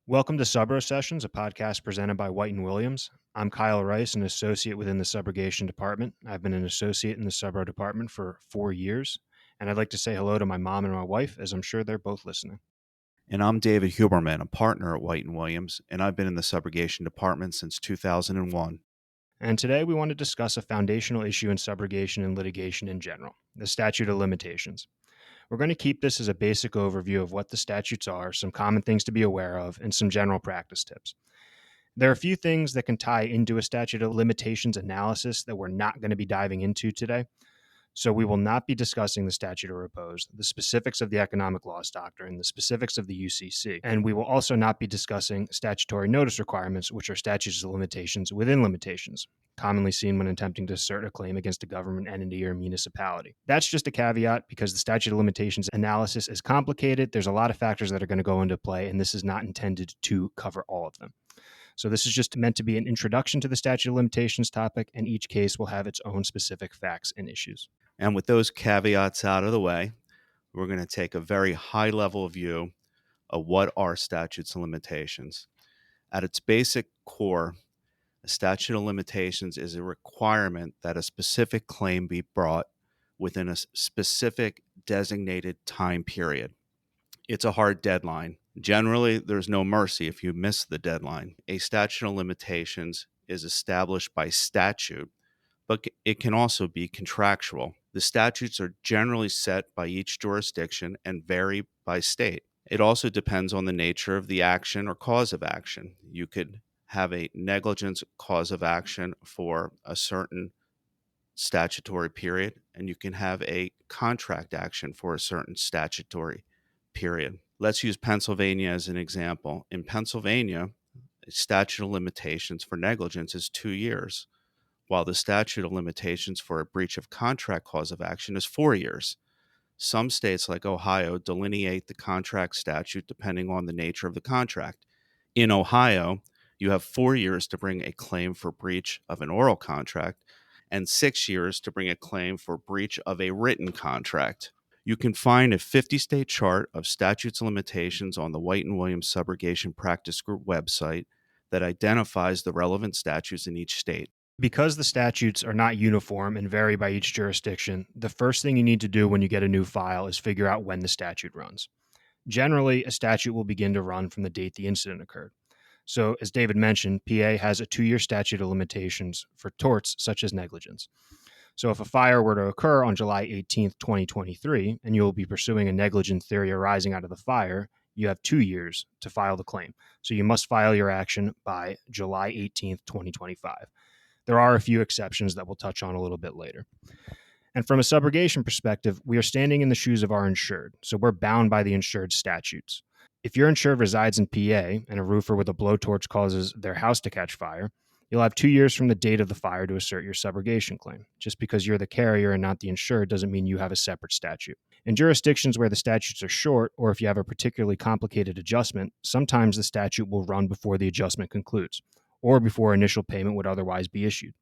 Welcome to Subro Sessions, a podcast presented by White and Williams. I'm Kyle Rice, an associate within the subrogation department. I've been an associate in the Subro department for 4 years, and I'd like to say hello to my mom and my wife, as I'm sure they're both listening. And I'm David Huberman, a partner at White and Williams, and I've been in the subrogation department since 2001. And today we want to discuss a foundational issue in subrogation and litigation in general, the statute of limitations. We're going to keep this as a basic overview of what the statutes are, some common things to be aware of, and some general practice tips. There are a few things that can tie into a statute of limitations analysis that we're not going to be diving into today. So we will not be discussing the statute of repose, the specifics of the economic loss doctrine, the specifics of the UCC, and we will also not be discussing statutory notice requirements, which are statutes of limitations within limitations, commonly seen when attempting to assert a claim against a government entity or municipality. That's just a caveat because the statute of limitations analysis is complicated. There's a lot of factors that are going to go into play, and this is not intended to cover all of them. So this is just meant to be an introduction to the statute of limitations topic, and each case will have its own specific facts and issues. And with those caveats out of the way, we're going to take a very high-level view of what are statutes of limitations. At its basic core, a statute of limitations is a requirement that a specific claim be brought within a specific designated time period. It's a hard deadline. Generally, there's no mercy if you miss the deadline. A statute of limitations is established by statute, but it can also be contractual. The statutes are generally set by each jurisdiction and vary by state. It also depends on the nature of the action or cause of action. You could have a negligence cause of action for a certain statutory period, and you can have a contract action for a certain statutory period. Let's use Pennsylvania as an example. In Pennsylvania, a statute of limitations for negligence is 2 years, while the statute of limitations for a breach of contract cause of action is 4 years. Some states, like Ohio, delineate the contract statute depending on the nature of the contract. In Ohio, you have 4 years to bring a claim for breach of an oral contract and 6 years to bring a claim for breach of a written contract. You can find a 50-state chart of statutes of limitations on the White and Williams Subrogation Practice Group website that identifies the relevant statutes in each state. Because the statutes are not uniform and vary by each jurisdiction, the first thing you need to do when you get a new file is figure out when the statute runs. Generally, a statute will begin to run from the date the incident occurred. So, as David mentioned, PA has a 2-year statute of limitations for torts such as negligence. So if a fire were to occur on July 18th, 2023, and you will be pursuing a negligent theory arising out of the fire, you have 2 years to file the claim. So you must file your action by July 18th, 2025. There are a few exceptions that we'll touch on a little bit later. And from a subrogation perspective, we are standing in the shoes of our insured, so we're bound by the insured statutes. If your insured resides in PA and a roofer with a blowtorch causes their house to catch fire, you'll have 2 years from the date of the fire to assert your subrogation claim. Just because you're the carrier and not the insured doesn't mean you have a separate statute. In jurisdictions where the statutes are short, or if you have a particularly complicated adjustment, sometimes the statute will run before the adjustment concludes, or before initial payment would otherwise be issued.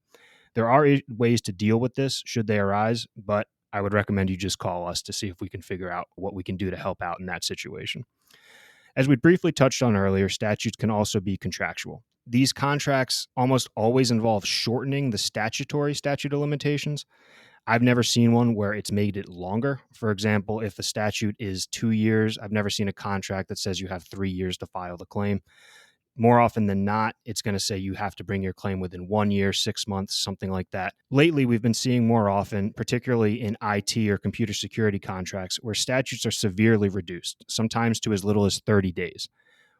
There are ways to deal with this should they arise, but I would recommend you just call us to see if we can figure out what we can do to help out in that situation. As we briefly touched on earlier, statutes can also be contractual. These contracts almost always involve shortening the statutory statute of limitations. I've never seen one where it's made it longer. For example, if the statute is 2 years, I've never seen a contract that says you have 3 years to file the claim. More often than not, it's going to say you have to bring your claim within 1 year, 6 months, something like that. Lately, we've been seeing more often, particularly in IT or computer security contracts, where statutes are severely reduced, sometimes to as little as 30 days.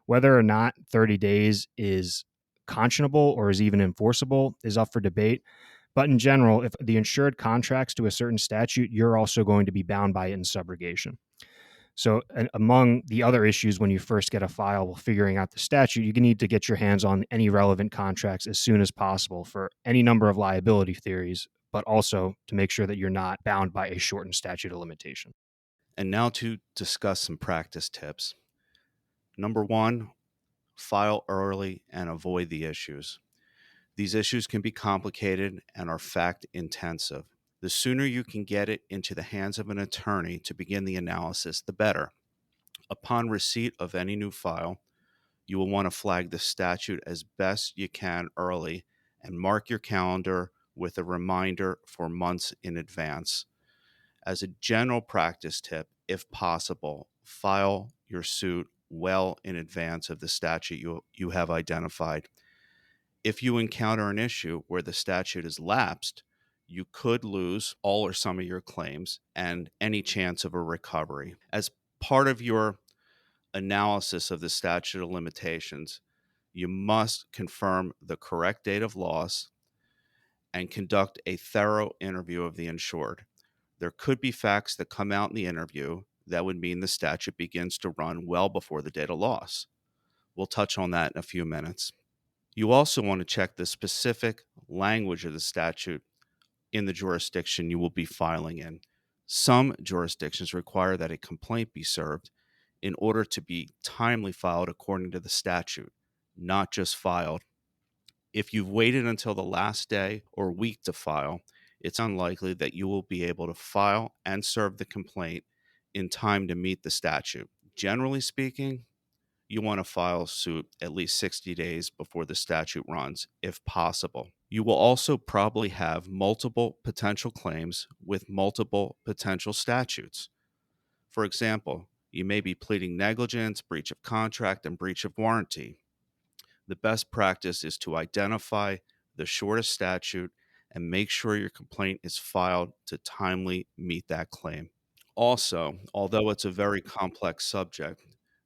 Whether or not 30 days is conscionable or is even enforceable is up for debate. But in general, if the insured contracts to a certain statute, you're also going to be bound by it in subrogation. So among the other issues when you first get a file while figuring out the statute, you need to get your hands on any relevant contracts as soon as possible for any number of liability theories, but also to make sure that you're not bound by a shortened statute of limitation. And now to discuss some practice tips. Number 1, file early and avoid the issues. These issues can be complicated and are fact intensive. The sooner you can get it into the hands of an attorney to begin the analysis, the better. Upon receipt of any new file, You will want to flag the statute as best you can early and mark your calendar with a reminder for months in advance. As a general practice tip, if possible, file your suit well in advance of the statute you have identified. If you encounter an issue where the statute is lapsed, you could lose all or some of your claims and any chance of a recovery. As part of your analysis of the statute of limitations, you must confirm the correct date of loss and conduct a thorough interview of the insured. There could be facts that come out in the interview that would mean the statute begins to run well before the date of loss. We'll touch on that in a few minutes. You also want to check the specific language of the statute in the jurisdiction you will be filing in. Some jurisdictions require that a complaint be served in order to be timely filed according to the statute, not just filed. If you've waited until the last day or week to file, it's unlikely that you will be able to file and serve the complaint in time to meet the statute. Generally speaking, you want to file suit at least 60 days before the statute runs, if possible. You will also probably have multiple potential claims with multiple potential statutes. For example, you may be pleading negligence, breach of contract, and breach of warranty. The best practice is to identify the shortest statute and make sure your complaint is filed to timely meet that claim. Also, although it's a very complex subject,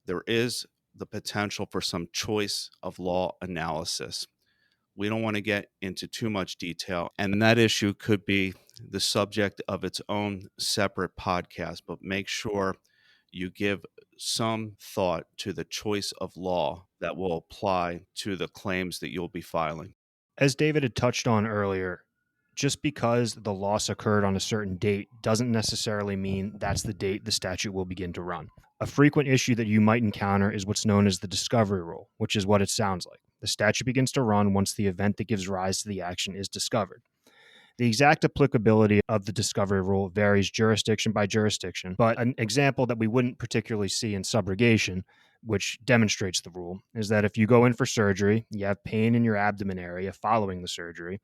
there is the potential for some choice of law analysis. We don't want to get into too much detail, and that issue could be the subject of its own separate podcast, but make sure you give some thought to the choice of law that will apply to the claims that you'll be filing. As David had touched on earlier, just because the loss occurred on a certain date doesn't necessarily mean that's the date the statute will begin to run. A frequent issue that you might encounter is what's known as the discovery rule, which is what it sounds like. The statute begins to run once the event that gives rise to the action is discovered. The exact applicability of the discovery rule varies jurisdiction by jurisdiction, but an example that we wouldn't particularly see in subrogation, which demonstrates the rule, is that if you go in for surgery, you have pain in your abdomen area following the surgery,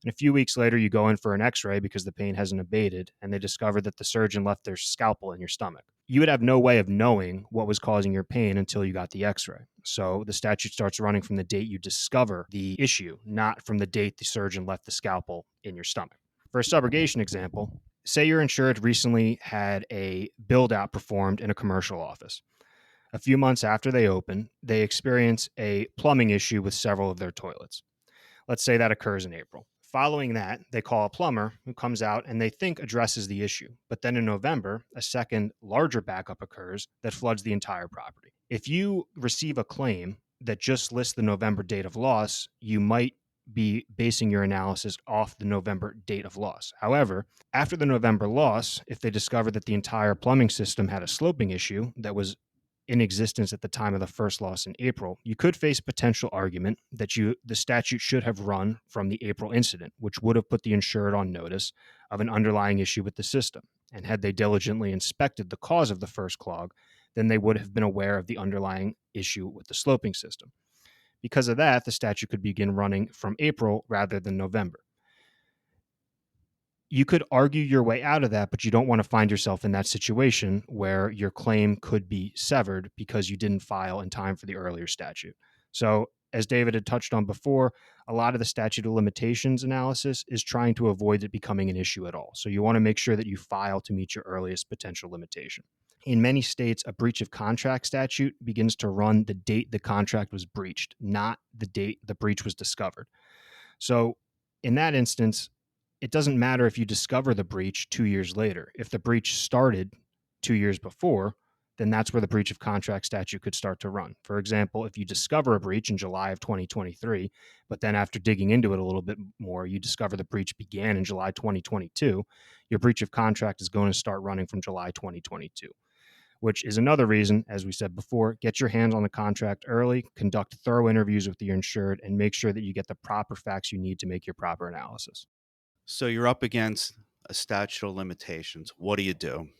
and a few weeks later you go in for an x-ray because the pain hasn't abated, and they discover that the surgeon left their scalpel in your stomach. You would have no way of knowing what was causing your pain until you got the x-ray. So the statute starts running from the date you discover the issue, not from the date the surgeon left the scalpel in your stomach. For a subrogation example, say your insured recently had a build-out performed in a commercial office. A few months after they open, they experience a plumbing issue with several of their toilets. Let's say that occurs in April. Following that, they call a plumber who comes out and they think addresses the issue. But then in November, a second larger backup occurs that floods the entire property. If you receive a claim that just lists the November date of loss, you might be basing your analysis off the November date of loss. However, after the November loss, if they discover that the entire plumbing system had a sloping issue that was in existence at the time of the first loss in April, you could face a potential argument that the statute should have run from the April incident, which would have put the insured on notice of an underlying issue with the system. And had they diligently inspected the cause of the first clog, then they would have been aware of the underlying issue with the sloping system. Because of that, the statute could begin running from April rather than November. You could argue your way out of that, but you don't want to find yourself in that situation where your claim could be severed because you didn't file in time for the earlier statute. So, as David had touched on before, a lot of the statute of limitations analysis is trying to avoid it becoming an issue at all. So, you want to make sure that you file to meet your earliest potential limitation. In many states, a breach of contract statute begins to run the date the contract was breached, not the date the breach was discovered. So, in that instance, it doesn't matter if you discover the breach 2 years later. If the breach started 2 years before, then that's where the breach of contract statute could start to run. For example, if you discover a breach in July of 2023, but then after digging into it a little bit more, you discover the breach began in July 2022, your breach of contract is going to start running from July 2022, which is another reason, as we said before, get your hands on the contract early, conduct thorough interviews with your insured, and make sure that you get the proper facts you need to make your proper analysis. So you're up against a statute of limitations. What do you do?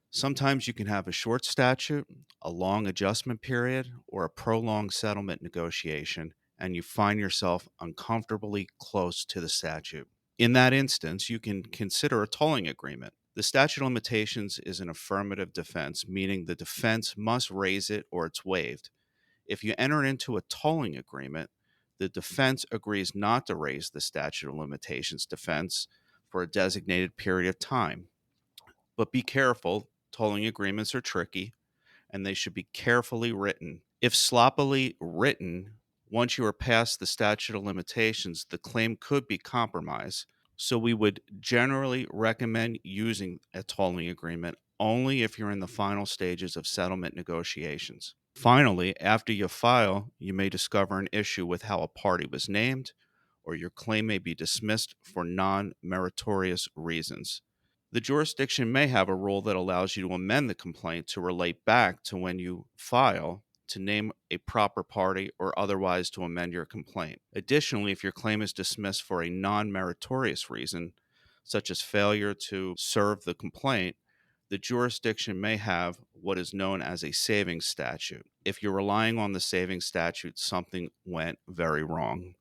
Sometimes you can have a short statute, a long adjustment period, or a prolonged settlement negotiation, and you find yourself uncomfortably close to the statute. In that instance, you can consider a tolling agreement. The statute of limitations is an affirmative defense, meaning the defense must raise it or it's waived. If you enter into a tolling agreement, the defense agrees not to raise the statute of limitations defense for a designated period of time. But be careful, tolling agreements are tricky and they should be carefully written. If sloppily written, once you are past the statute of limitations, the claim could be compromised. So we would generally recommend using a tolling agreement only if you're in the final stages of settlement negotiations. Finally, after you file, you may discover an issue with how a party was named, or your claim may be dismissed for non meritorious reasons. The jurisdiction may have a rule that allows you to amend the complaint to relate back to when you file, to name a proper party, or otherwise to amend your complaint. Additionally, if your claim is dismissed for a non meritorious reason, such as failure to serve the complaint, the jurisdiction may have what is known as a saving statute. If you're relying on the saving statute, something went very wrong.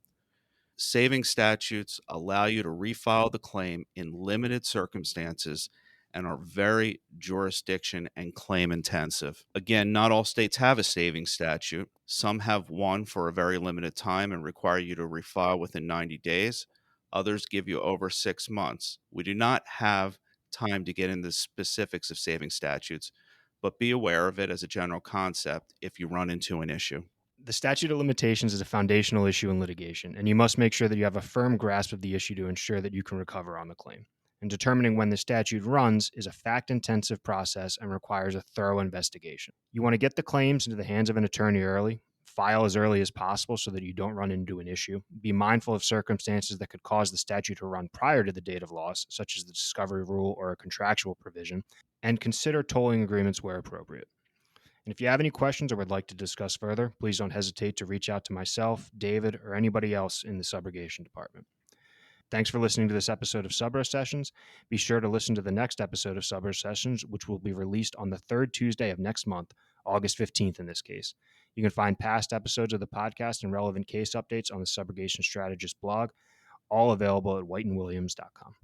Saving statutes allow you to refile the claim in limited circumstances and are very jurisdiction and claim intensive. Again, not all states have a saving statute. Some have one for a very limited time and require you to refile within 90 days. Others give you over 6 months. We do not have time to get into the specifics of saving statutes, but be aware of it as a general concept if you run into an issue. The statute of limitations is a foundational issue in litigation, and you must make sure that you have a firm grasp of the issue to ensure that you can recover on the claim. And determining when the statute runs is a fact-intensive process and requires a thorough investigation. You want to get the claims into the hands of an attorney early, file as early as possible so that you don't run into an issue. Be mindful of circumstances that could cause the statute to run prior to the date of loss, such as the discovery rule or a contractual provision, and consider tolling agreements where appropriate. And if you have any questions or would like to discuss further, please don't hesitate to reach out to myself, David, or anybody else in the subrogation department. Thanks for listening to this episode of Subro Sessions. Be sure to listen to the next episode of Subro Sessions, which will be released on the third Tuesday of next month, August 15th in this case. You can find past episodes of the podcast and relevant case updates on the Subrogation Strategist blog, all available at whiteandwilliams.com.